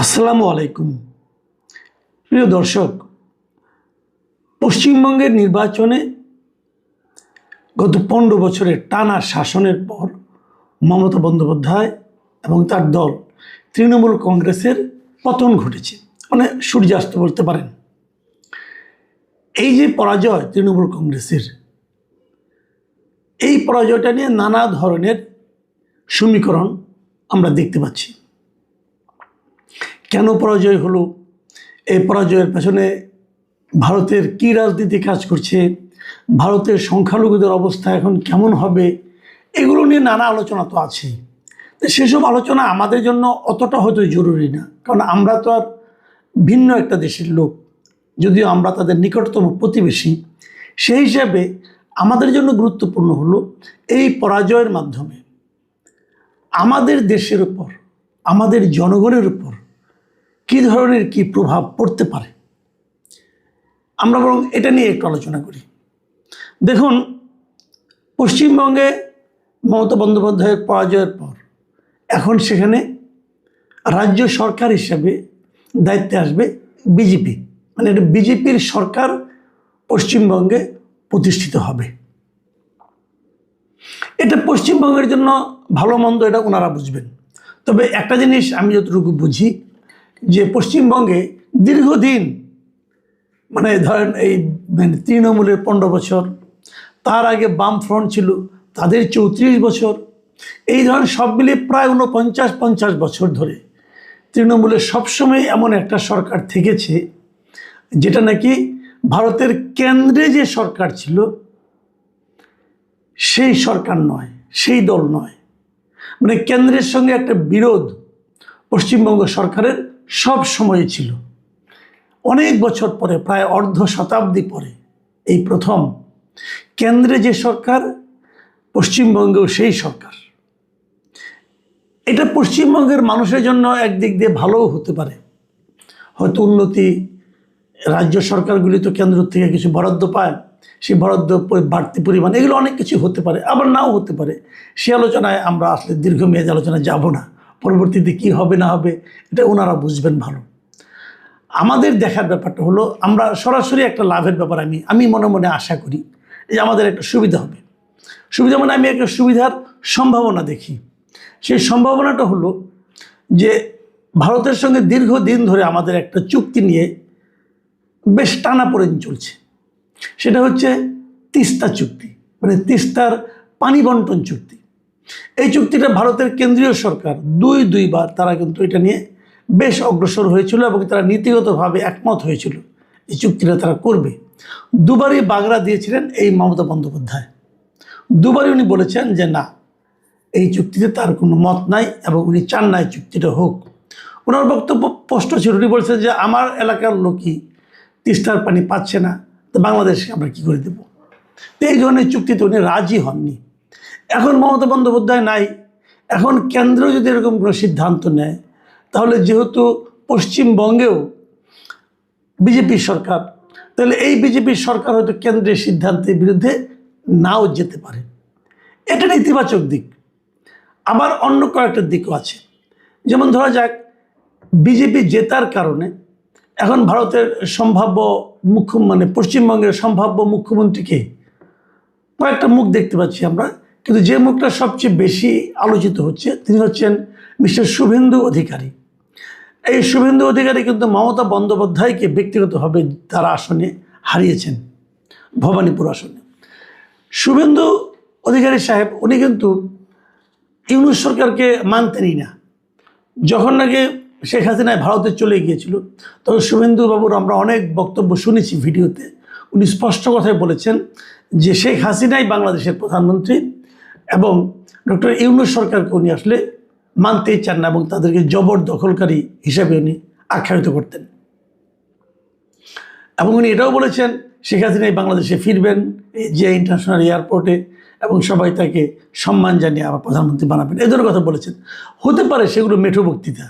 আসসালামু আলাইকুম। প্রিয় দর্শক, পশ্চিমবঙ্গের নির্বাচনে গত 15 বছরের টানা শাসনের পর মমতা বন্দ্যোপাধ্যায় এবং তার দল তৃণমূল কংগ্রেসের পতন ঘটেছে, মানে সূর্যাস্ত বলতে পারেন। এই যে পরাজয় তৃণমূল কংগ্রেসের, এই পরাজয়টা নিয়ে নানা ধরনের সমীকরণ আমরা দেখতে পাচ্ছি। কেন পরাজয় হলো, এই পরাজয়ের পেছনে ভারতের কী রাজনীতি কাজ করছে, ভারতের সংখ্যালঘুদের অবস্থা এখন কেমন হবে, এগুলো নিয়ে নানা আলোচনা তো আছেই। সেসব আলোচনা আমাদের জন্য অতটা হয়তো জরুরি না, কারণ আমরা তো আর ভিন্ন একটা দেশের লোক, যদিও আমরা তাদের নিকটতম প্রতিবেশী। সেই হিসাবে আমাদের জন্য গুরুত্বপূর্ণ হলো এই পরাজয়ের মাধ্যমে আমাদের দেশের উপর, আমাদের জনগণের উপর কী ধরনের কী প্রভাব পড়তে পারে। আমরা বরং এটা নিয়ে একটু আলোচনা করি। দেখুন, পশ্চিমবঙ্গে মমতা বন্দ্যোপাধ্যায়ের পরাজয়ের পর এখন সেখানে রাজ্য সরকার হিসাবে দায়িত্বে আসবে বিজেপি, মানে এটা বিজেপির সরকার পশ্চিমবঙ্গে প্রতিষ্ঠিত হবে। এটা পশ্চিমবঙ্গের জন্য ভালো মন্দ এটা ওনারা বুঝবেন। তবে একটা জিনিস আমি যতটুকু বুঝি, যে পশ্চিমবঙ্গে দীর্ঘদিন, মানে ধরেন এই তৃণমূলের 15 বছর, তার আগে বামফ্রন্ট ছিল তাদের 34 বছর, এই ধরনের সব মিলিয়ে প্রায় 49-50 বছর ধরে তৃণমূলের সবসময় এমন একটা সরকার থেকেছে যেটা নাকি ভারতের কেন্দ্রে যে সরকার ছিল সেই সরকার নয়, সেই দল নয়। মানে কেন্দ্রের সঙ্গে একটা বিরোধ পশ্চিমবঙ্গ সরকারের সব সময় ছিল। অনেক বছর পরে, প্রায় অর্ধ শতাব্দী পরে এই প্রথম কেন্দ্রে যে সরকার, পশ্চিমবঙ্গেও সেই সরকার। এটা পশ্চিমবঙ্গের মানুষের জন্য একদিক দিয়ে ভালোও হতে পারে। হয়তো উন্নতি, রাজ্য সরকারগুলি তো কেন্দ্র থেকে কিছু বরাদ্দ পায়, সেই বরাদ্দ বাড়তি পরিমাণ, এগুলো অনেক কিছু হতে পারে, আবার নাও হতে পারে। সে আলোচনায় আমরা আসলে দীর্ঘমেয়াদী আলোচনায় যাব না। পরবর্তীতে কি হবে না হবে এটা ওনারা বুঝবেন ভালো। আমাদের দেখার ব্যাপারটা হলো, আমরা সরাসরি একটা লাভের ব্যাপার আমি মনে মনে আশা করি যে আমাদের একটা সুবিধা হবে। সুবিধা মানে আমি একটা সুবিধার সম্ভাবনা দেখি। সেই সম্ভাবনাটা হলো যে ভারতের সঙ্গে দীর্ঘদিন ধরে আমাদের একটা চুক্তি নিয়ে বেশ টানাপোড়েন চলছে। সেটা হচ্ছে তিস্তা চুক্তি, মানে তিস্তার পানি বন্টন চুক্তি। এই চুক্তিটা ভারতের কেন্দ্রীয় সরকার দুইবার তারা কিন্তু এটা নিয়ে বেশ অগ্রসর হয়েছিল এবং তারা নীতিগতভাবে একমত হয়েছিল এই চুক্তিটা তারা করবে। দুবারই বাগড়া দিয়েছিলেন এই মমতা বন্দ্যোপাধ্যায়। দুবারই উনি বলেছেন যে না, এই চুক্তিতে তার কোনো মত নাই এবং উনি চান না এই চুক্তিটা হোক। ওনার বক্তব্য স্পষ্ট ছিল, উনি বলছেন যে আমার এলাকার লোকই তিস্তার পানি পাচ্ছে না, তো বাংলাদেশকে আমরা কী করে দেব। তো এই ধরনের চুক্তিতে উনি রাজি হননি। এখন মমতা বন্দ্যোপাধ্যায় নাই, এখন কেন্দ্র যদি এরকম কোনো সিদ্ধান্ত নেয়, তাহলে যেহেতু পশ্চিমবঙ্গেও বিজেপির সরকার, তাহলে এই বিজেপির সরকার হয়তো কেন্দ্রের সিদ্ধান্তের বিরুদ্ধে নাও যেতে পারে। এটা ইতিবাচক দিক। আবার অন্য কয়েকটা দিকও আছে। যেমন ধরা যাক, বিজেপি জেতার কারণে এখন ভারতের সম্ভাব্য মানে পশ্চিমবঙ্গের সম্ভাব্য মুখ্যমন্ত্রীকে কয়েকটা মুখ দেখতে পাচ্ছি আমরা, কিন্তু যে মুখটা সবচেয়ে বেশি আলোচিত হচ্ছে তিনি হচ্ছেন মিস্টার শুভেন্দু অধিকারী। এই শুভেন্দু অধিকারী কিন্তু মমতা বন্দ্যোপাধ্যায়কে ব্যক্তিগতভাবে তার আসনে হারিয়েছেন, ভবানীপুর আসনে। শুভেন্দু অধিকারী সাহেব উনি কিন্তু ইউনূস সরকারকে মানতেনই না। যখন নাকি শেখ হাসিনায় ভারতে চলে গিয়েছিল, তখন শুভেন্দু বাবুর আমরা অনেক বক্তব্য শুনেছি ভিডিওতে। উনি স্পষ্ট কথায় বলেছেন যে শেখ হাসিনাই বাংলাদেশের প্রধানমন্ত্রী এবং ডক্টর ইউনূস সরকারকে উনি আসলে মানতেই চান না এবং তাদেরকে জবরদখলকারী হিসাবে উনি আখ্যায়িত করতেন। এবং উনি এটাও বলেছেন শেখ হাসিনাই বাংলাদেশে ফিরবেন যে ইন্টারন্যাশনাল এয়ারপোর্টে, এবং সবাই তাকে সম্মান জানিয়ে আবার প্রধানমন্ত্রী বানাবেন, এই ধরনের কথা বলেছেন। হতে পারে সেগুলো মেঠো বক্তৃতা,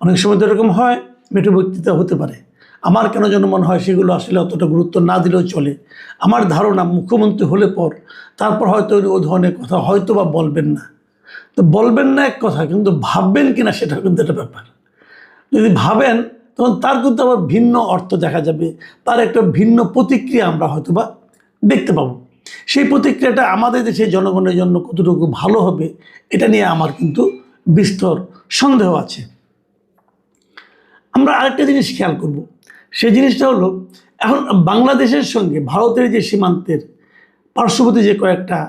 অনেক সময় তো এরকম হয়, মেঠো বক্তৃতা হতে পারে। আমার কেন যেন মনে হয় সেগুলো আসলে অতটা গুরুত্ব না দিলেও চলে। আমার ধারণা মুখ্যমন্ত্রী হলে পর তারপর হয়তো ও ধরনের কথা হয়তো বা বলবেন না। তো বলবেন না এক কথা, কিন্তু ভাববেন কিনা সেটা কিন্তু একটা ব্যাপার। যদি ভাবেন তখন তার কিন্তু আবার ভিন্ন অর্থ দেখা যাবে, তার একটা ভিন্ন প্রতিক্রিয়া আমরা হয়তোবা দেখতে পাবো। সেই প্রতিক্রিয়াটা আমাদের দেশের জনগণের জন্য কতটুকু ভালো হবে এটা নিয়ে আমার কিন্তু বিস্তর সন্দেহ আছে। আমরা আরেকটা জিনিস খেয়াল করব, সেই জিনিসটা হলো এখন বাংলাদেশের সঙ্গে ভারতের যে সীমান্তের পার্শ্ববর্তী যে কয়েকটা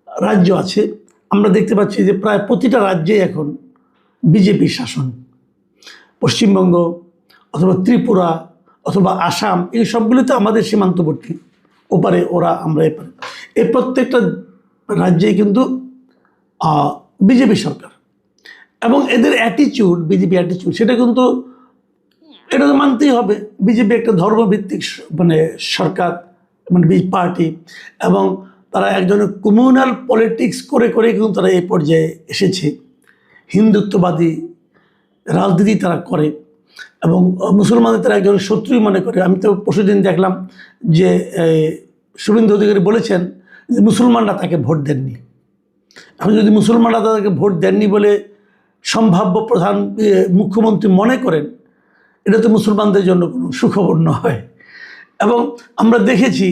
রাজ্য আছে, আমরা দেখতে পাচ্ছি যে প্রায় প্রতিটা রাজ্যেই এখন বিজেপির শাসন। পশ্চিমবঙ্গ অথবা ত্রিপুরা অথবা আসাম, এই সবগুলিতে আমাদের সীমান্তবর্তী, ওপারে ওরা আমরা এপারে, এই প্রত্যেকটা রাজ্যেই কিন্তু বিজেপি সরকার। এবং এদের অ্যাটিচিউড, বিজেপি অ্যাটিচিউড, সেটা কিন্তু এটা তো মানতেই হবে। বিজেপি একটা ধর্মভিত্তিক সরকার, পার্টি, এবং তারা একজনের কমিউনাল পলিটিক্স করে করে কিন্তু তারা এই পর্যায়ে এসেছে। হিন্দুত্ববাদী রাজনীতি তারা করে এবং মুসলমানদের তারা একজন শত্রুই মনে করে। আমি তো পরশুদিন দেখলাম যে শুভেন্দু অধিকারী বলেছেন যে মুসলমানরা তাকে ভোট দেননি। এখন যদি মুসলমানরা তাদেরকে ভোট দেননি বলে সম্ভাব্য প্রধান মুখ্যমন্ত্রী মনে করেন, এটা তো মুসলমানদের জন্য কোনো সুখবর নয়। এবং আমরা দেখেছি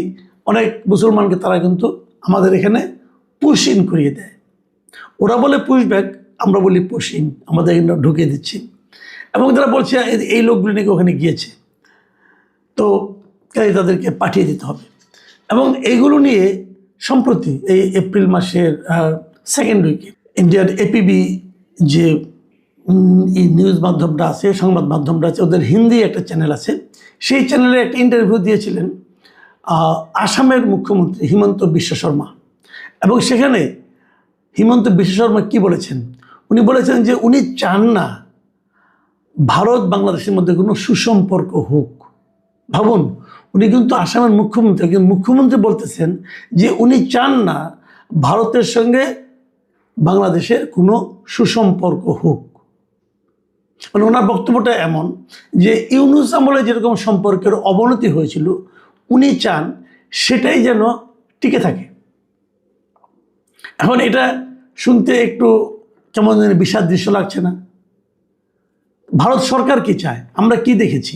অনেক মুসলমানকে তারা কিন্তু আমাদের এখানে পুশ ইন করিয়ে দেয়। ওরা বলে পুশ ব্যাক, আমরা বলি পুশ ইন, আমাদের এখানে ঢুকিয়ে দিচ্ছি। এবং তারা বলছে এই লোকগুলি নাকি ওখানে গিয়েছে, তো তাদেরকে পাঠিয়ে দিতে হবে। এবং এইগুলো নিয়ে সম্প্রতি এই এপ্রিল মাসের সেকেন্ড উইকে ইন্ডিয়ার এপিবি যে নিউজ মাধ্যমটা আছে, সংবাদ মাধ্যমটা আছে, ওদের হিন্দি একটা চ্যানেল আছে, সেই চ্যানেলে একটা ইন্টারভিউ দিয়েছিলেন আসামের মুখ্যমন্ত্রী হিমন্ত বিশ্ব শর্মা। এবং সেখানে হিমন্ত বিশ্ব শর্মা কী বলেছেন? উনি বলেছেন যে উনি চান না ভারত বাংলাদেশের মধ্যে কোনো সুসম্পর্ক হোক। ভাবুন, উনি কিন্তু আসামের মুখ্যমন্ত্রী, কিন্তু মুখ্যমন্ত্রী বলতেছেন যে উনি চান না ভারতের সঙ্গে বাংলাদেশের কোনো সুসম্পর্ক হোক। মানে ওনার বক্তব্যটা এমন যে ইউনূস আমলে যেরকম সম্পর্কের অবনতি হয়েছিল, উনি চান সেটাই যেন টিকে থাকে। এখন এটা শুনতে একটু কেমন যেন বিষাদ দৃশ্য লাগছে না? ভারত সরকার কি চায়? আমরা কি দেখেছি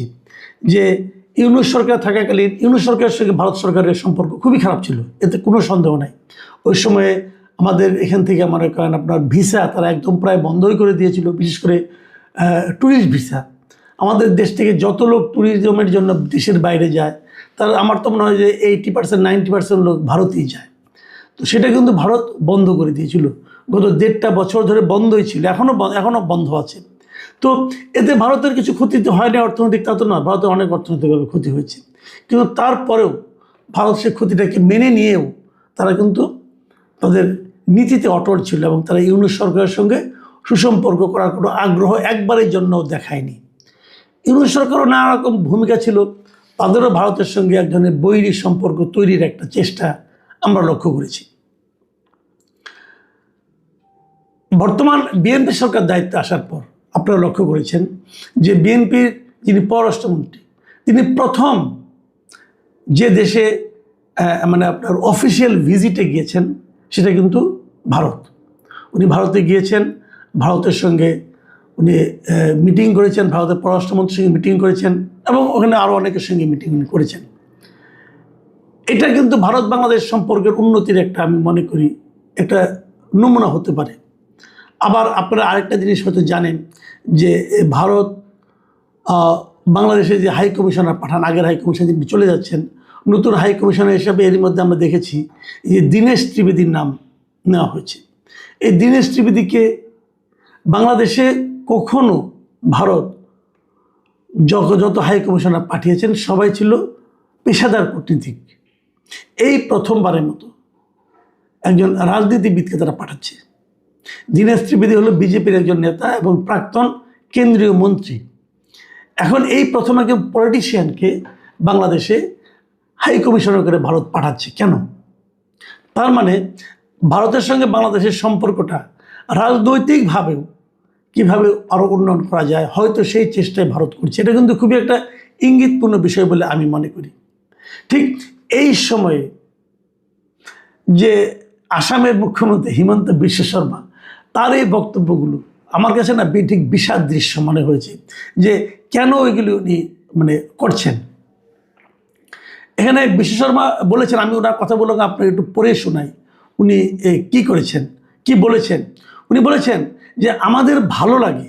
যে ইউনূস সরকার থাকাকালীন ইউনূস সরকারের সঙ্গে ভারত সরকারের সম্পর্ক খুবই খারাপ ছিল, এতে কোনো সন্দেহ নাই। ওই সময়ে আমাদের এখান থেকে মনে করেন আপনার ভিসা তারা একদম প্রায় বন্ধই করে দিয়েছিল, বিশেষ করে ট্যুরিস্ট ভিসা। আমাদের দেশ থেকে যত লোক ট্যুরিজমের জন্য দেশের বাইরে যায়, তার আমার তো মনে হয় যে 80% 90% লোক ভারতেই যায়। তো সেটা কিন্তু ভারত বন্ধ করে দিয়েছিল, গত 1.5 বছর ধরে বন্ধই ছিল, এখনও বন্ধ আছে। তো এতে ভারতের কিছু ক্ষতি তো হয় না অর্থনৈতিক, তা তো নয়, ভারতের অনেক অর্থনৈতিকভাবে ক্ষতি হয়েছে। কিন্তু তারপরেও ভারত সে ক্ষতিটাকে মেনে নিয়েও তারা কিন্তু তাদের নীতিতে অটল ছিল এবং তারা ইউনূস সরকারের সঙ্গে সুসম্পর্ক করার কোনো আগ্রহ একবারের জন্য দেখায়নি। ইউনূস সরকারও নানা রকম ভূমিকা ছিল, তাদেরও ভারতের সঙ্গে এক ধরনের বৈরী সম্পর্ক তৈরির একটা চেষ্টা আমরা লক্ষ্য করেছি। বর্তমান বিএনপি সরকার দায়িত্বে আসার পর আপনারা লক্ষ্য করেছেন যে বিএনপির যিনি পররাষ্ট্রমন্ত্রী, তিনি প্রথম যে দেশে মানে আপনার অফিসিয়াল ভিজিটে গিয়েছেন সেটা কিন্তু ভারত। উনি ভারতে গিয়েছেন, ভারতের সঙ্গে উনি মিটিং করেছেন, ভারতের পররাষ্ট্রমন্ত্রীর সঙ্গে মিটিং করেছেন এবং ওখানে আরও অনেকের সঙ্গে মিটিং করেছেন। এটা কিন্তু ভারত বাংলাদেশ সম্পর্কের উন্নতির একটা, আমি মনে করি, একটা নমুনা হতে পারে। আবার আপনারা আরেকটা জিনিস হয়তো জানেন যে ভারত বাংলাদেশে যে হাই কমিশনার পাঠান, আগের হাই কমিশনার যিনি চলে যাচ্ছেন, নতুন হাই কমিশনার হিসাবে এর মধ্যে আমরা দেখেছি যে দীনেশ ত্রিবেদীর নাম নেওয়া হয়েছে। এই দীনেশ ত্রিবেদীকে বাংলাদেশে কখনো ভারত যত হাই কমিশনার পাঠিয়েছেন সবাই ছিল পেশাদার কূটনীতিক। এই প্রথমবারের মতো একজন রাজনীতিবিদকে তারা পাঠাচ্ছে। দীনেশ ত্রিবেদী হলো বিজেপির একজন নেতা এবং প্রাক্তন কেন্দ্রীয় মন্ত্রী। এখন এই প্রথম একজন পলিটিশিয়ানকে বাংলাদেশে হাই কমিশনার করে ভারত পাঠাচ্ছে কেন? তার মানে ভারতের সঙ্গে বাংলাদেশের সম্পর্কটা রাজনৈতিকভাবেও কীভাবে আরও উন্নয়ন করা যায়, হয়তো সেই চেষ্টায় ভারত করছে। এটা কিন্তু খুবই একটা ইঙ্গিতপূর্ণ বিষয় বলে আমি মনে করি। ঠিক এই সময়ে যে আসামের মুখ্যমন্ত্রী হিমন্ত বিশ্ব শর্মা, তার এই বক্তব্যগুলো আমার কাছে না ঠিক বিষাদ দৃশ্য মনে হয়েছে যে কেন এগুলি উনি মানে করছেন। এখানে বিশ্ব শর্মা বলেছেন, আমি ওনার কথা বললাম আপনাকে একটু পড়ে শোনাই উনি কি করেছেন, কি বলেছেন। উনি বলেছেন যে আমাদের ভালো লাগে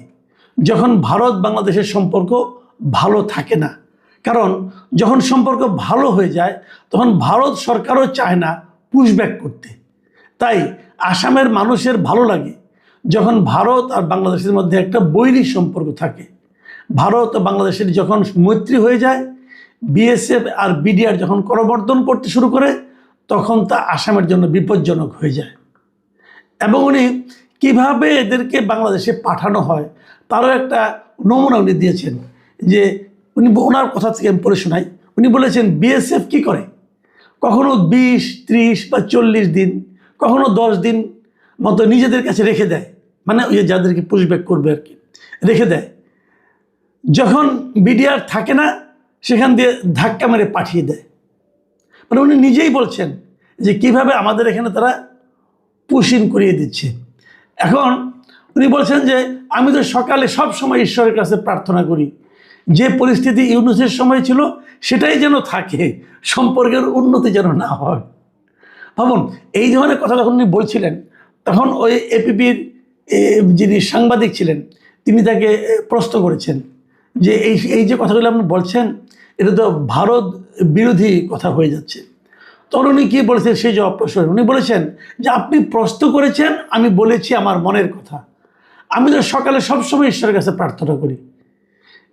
যখন ভারত বাংলাদেশের সম্পর্ক ভালো থাকে না, কারণ যখন সম্পর্ক ভালো হয়ে যায় তখন ভারত সরকারও চায় না পুশব্যাক করতে। তাই আসামের মানুষের ভালো লাগে যখন ভারত আর বাংলাদেশের মধ্যে একটা বৈরী সম্পর্ক থাকে। ভারত ও বাংলাদেশের যখন মৈত্রী হয়ে যায়, বিএসএফ আর বিডিআর যখন করমর্দন করতে শুরু করে, তখন তা আসামের জন্য বিপজ্জনক হয়ে যায়। এবং উনি কীভাবে এদেরকে বাংলাদেশে পাঠানো হয় তারও একটা নমুনা উনি দিয়েছেন। যে উনি ওনার কথা থেকে আমি পড়ে শোনাই। উনি বলেছেন বিএসএফ কি করে, কখনো 20, 30 বা 40 দিন, কখনো 10 দিন মতো নিজেদের কাছে রেখে দেয়, মানে ওই যাদেরকে পুশব্যাক করবে আর কি, রেখে দেয়। যখন বিডিআর থাকে না সেখান দিয়ে ধাক্কা মেরে পাঠিয়ে দেয়। মানে উনি নিজেই বলছেন যে কিভাবে আমাদের এখানে তারা পুশিন করিয়ে দিচ্ছে। এখন উনি বলছেন যে আমি তো সকালে সব সময় ঈশ্বরের কাছে প্রার্থনা করি যে পরিস্থিতি ইউনূসের সময় ছিল সেটাই যেন থাকে, সম্পর্কের উন্নতি যেন না হয়। ভাবুন, এই ধরনের কথা যখন উনি বলছিলেন তখন ওই এপিপির যিনি সাংবাদিক ছিলেন তিনি তাকে প্রশ্ন করেছেন যে এই যে কথাগুলো আপনি বলছেন এটা তো ভারত বিরোধী কথা হয়ে যাচ্ছে। তখন উনি কী বলেছেন সেই জবাব প্রশ্ন উনি বলেছেন যে আপনি প্রশ্ন করেছেন, আমি বলেছি আমার মনের কথা। আমি তো সকালে সবসময় ঈশ্বরের কাছে প্রার্থনা করি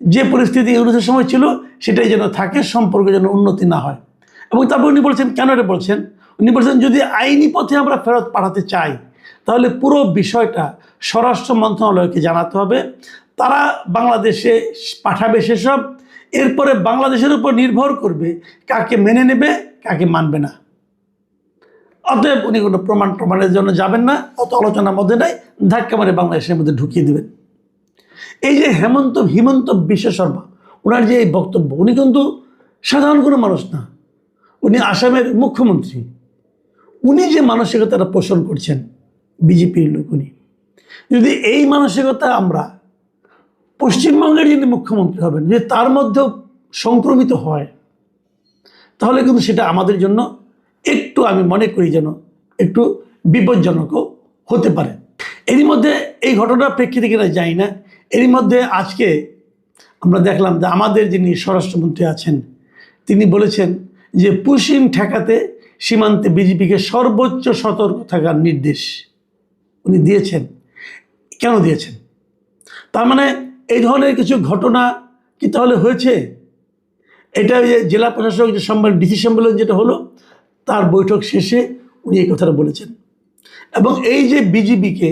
যে পরিস্থিতি ইউনূসের সময় ছিল সেটাই যেন থাকে, সম্পর্কে যেন উন্নতি না হয়। এবং তারপর উনি বলছেন কেন এটা বলছেন, উনি বলছেন যদি আইনি পথে আমরা ফেরত পাঠাতে চাই তাহলে পুরো বিষয়টা স্বরাষ্ট্র মন্ত্রণালয়কে জানাতে হবে, তারা বাংলাদেশে পাঠাবে সেসব, এরপরে বাংলাদেশের উপর নির্ভর করবে কাকে মেনে নেবে কাকে মানবে না। অতএব উনি কোনো প্রমাণের জন্য যাবেন না, অত আলোচনার মধ্যে নাই, ধাক্কা মারে বাংলাদেশের মধ্যে ঢুকিয়ে দেবেন। এই যে হিমন্ত বিশ্ব শর্মা ওনার যে এই বক্তব্য, উনি কিন্তু সাধারণ কোনো মানুষ না, উনি আসামের মুখ্যমন্ত্রী। উনি যে মানসিকতাটা পোষণ করছেন বিজেপির লোক, উনি যদি এই মানসিকতা আমরা পশ্চিমবঙ্গের যিনি মুখ্যমন্ত্রী হবেন যে তার মধ্যেও সংক্রমিত হয় তাহলে কিন্তু সেটা আমাদের জন্য একটু, আমি মনে করি যেন একটু বিপজ্জনকও হতে পারে। এরই মধ্যে এই ঘটনার প্রেক্ষিতে কিনা যাই না, এরই মধ্যে আজকে আমরা দেখলাম যে আমাদের যিনি স্বরাষ্ট্রমন্ত্রী আছেন তিনি বলেছেন যে পুশিন ঠেকাতে সীমান্তে বিজেপিকে সর্বোচ্চ সতর্ক থাকার নির্দেশ উনি দিয়েছেন। কেন দিয়েছেন? তার মানে এই ধরনের কিছু ঘটনা কি তাহলে হয়েছে? এটা যে জেলা প্রশাসক যে ডিসি সম্মেলন যেটা হলো তার বৈঠক শেষে উনি এই কথাটা বলেছেন। এবং এই যে বিজেপিকে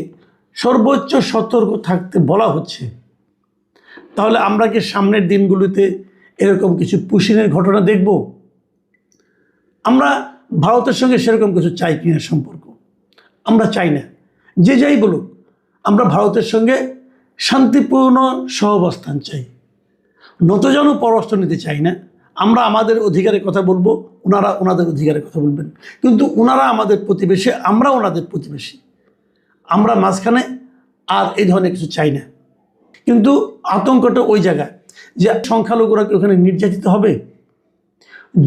সর্বোচ্চ সতর্ক থাকতে বলা হচ্ছে, তাহলে আমরা কি সামনের দিনগুলোতে এরকম কিছু পুশিনের ঘটনা দেখব? আমরা ভারতের সঙ্গে সেরকম কিছু চাই কিনা সম্পর্ক? আমরা চাই না। যে যাই বলুক, আমরা ভারতের সঙ্গে শান্তিপূর্ণ সহাবস্থান চাই, নতজানু পররাষ্ট্র নিতে চাই না। আমরা আমাদের অধিকারের কথা বলবো, ওনারা ওনাদের অধিকারের কথা বলবেন, কিন্তু ওনারা আমাদের প্রতিবেশী, আমরা ওনাদের প্রতিবেশী, আমরা মাঝখানে আর এই ধরনের কিছু চাই না। কিন্তু আতঙ্কটা ওই জায়গায় যে সংখ্যালঘুরা কি ওখানে নির্যাতিত হবে?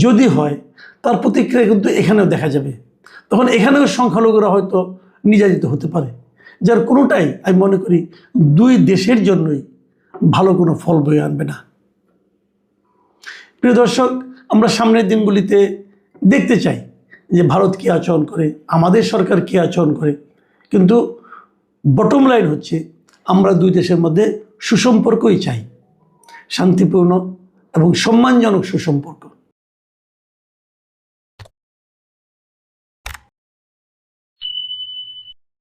যদি হয় তার প্রতিক্রিয়া কিন্তু এখানেও দেখা যাবে, তখন এখানেও সংখ্যালঘুরা হয়তো নির্যাতিত হতে পারে, যার কোনোটাই আমি মনে করি দুই দেশের জন্যই ভালো কোনো ফল বয়ে আনবে না। প্রিয় দর্শক, আমরা সামনের দিনগুলিতে দেখতে চাই যে ভারত কী আচরণ করে, আমাদের সরকার কী আচরণ করে, কিন্তু বটম লাইন হচ্ছে আমরা দুই দেশের মধ্যে সুসম্পর্কই চাই, শান্তিপূর্ণ এবং সম্মানজনক সুসম্পর্ক।